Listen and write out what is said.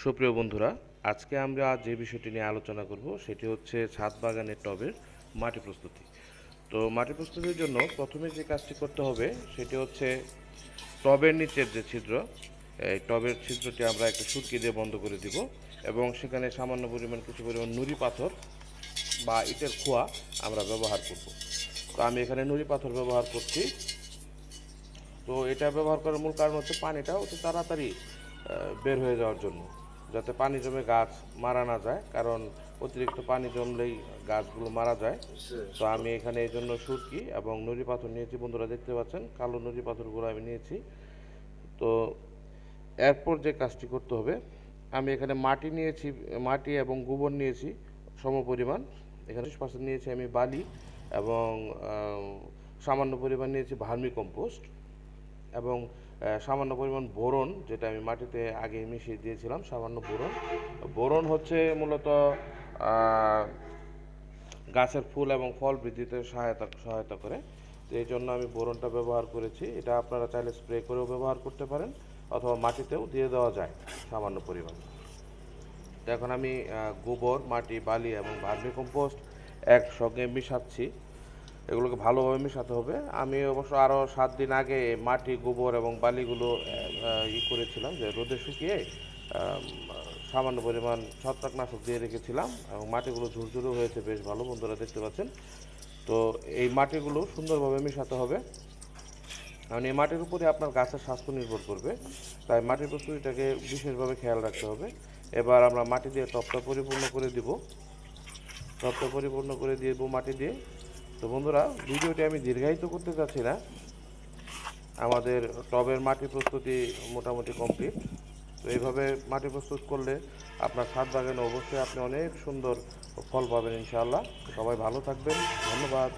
সুপ্রিয় বন্ধুরা, আজকে আমরা যে বিষয়টি নিয়ে আলোচনা করব সেটি হচ্ছে ছাদ বাগানের টবের মাটি প্রস্তুতি। তো মাটি প্রস্তুতির জন্য প্রথমে যে কাজটি করতে হবে সেটি হচ্ছে টবের নিচের যে ছিদ্র, এই টবের ছিদ্রটি আমরা একটা সুরকি দিয়ে বন্ধ করে দিব এবং সেখানে সামান্য কিছু পরিমাণ নুড়ি পাথর বা ইটের খোয়া আমরা ব্যবহার করব। তো আমি এখানে নুড়ি পাথর ব্যবহার করছি। তো এটা ব্যবহার করার মূল কারণ হচ্ছে পানিটা অতি তাড়াতাড়ি বের হয়ে যাওয়ার জন্য, যাতে পানি জমে গাছ মারা না যায়, কারণ অতিরিক্ত পানি জমলেই গাছগুলো মারা যায়। তো আমি এখানে এই জন্য সুরকি এবং নুড়ি পাথর নিয়েছি, বন্ধুরা দেখতে পাচ্ছেন কালো নুড়ি পাথরগুলো আমি নিয়েছি। তো এরপর যে কাজটি করতে হবে, আমি এখানে মাটি নিয়েছি, মাটি এবং গোবর নিয়েছি সমপরিমাণ। এখানে 20% নিয়েছি আমি বালি এবং সামান্য পরিমাণ নিয়েছি ভার্মি কম্পোস্ট এবং সামান্য পরিমাণ বোরন, যেটা আমি মাটিতে আগে মিশিয়ে দিয়েছিলাম। সামান্য বোরন, বোরন হচ্ছে মূলত গাছের ফুল এবং ফল বৃদ্ধিতে সহায়তা করে। তো এই জন্য আমি বোরনটা ব্যবহার করেছি। এটা আপনারা চাইলে স্প্রে করেও ব্যবহার করতে পারেন অথবা মাটিতেও দিয়ে দেওয়া যায় সামান্য পরিমাণ। তো এখন আমি গোবর, মাটি, বালি এবং ভার্মি কম্পোস্ট একসঙ্গে মিশাচ্ছি। এগুলোকে ভালোভাবে মেশাতে হবে। আমি অবশ্য আরও 7 দিন আগে মাটি, গোবর এবং বালিগুলো করেছিলাম, যে রোদে শুকিয়ে সামান্য পরিমাণ ছত্রাকনাশক দিয়ে রেখেছিলাম এবং মাটিগুলো ঝুরঝুরে হয়েছে, বেশ ভালো, বন্ধুরা দেখতে পাচ্ছেন। তো এই মাটিগুলো সুন্দরভাবে মেশাতে হবে, কারণ এই মাটির উপরে আপনার গাছের স্বাস্থ্য নির্ভর করবে। তাই মাটির প্রস্তুতিটাকে বিশেষভাবে খেয়াল রাখতে হবে। এবার আমরা মাটি দিয়ে টবটা পরিপূর্ণ করে দিব, মাটি দিয়ে। তো বন্ধুরা, ভিডিওটি আমি দীর্ঘায়িত করতে চাচ্ছি না। আমাদের টবের মাটি প্রস্তুতি মোটামুটি কমপ্লিট। তো এইভাবে মাটি প্রস্তুত করলে আপনার ছাদ বাগানে অবশ্যই আপনি অনেক সুন্দর ফল পাবেন ইনশাআল্লাহ। সবাই ভালো থাকবেন, ধন্যবাদ।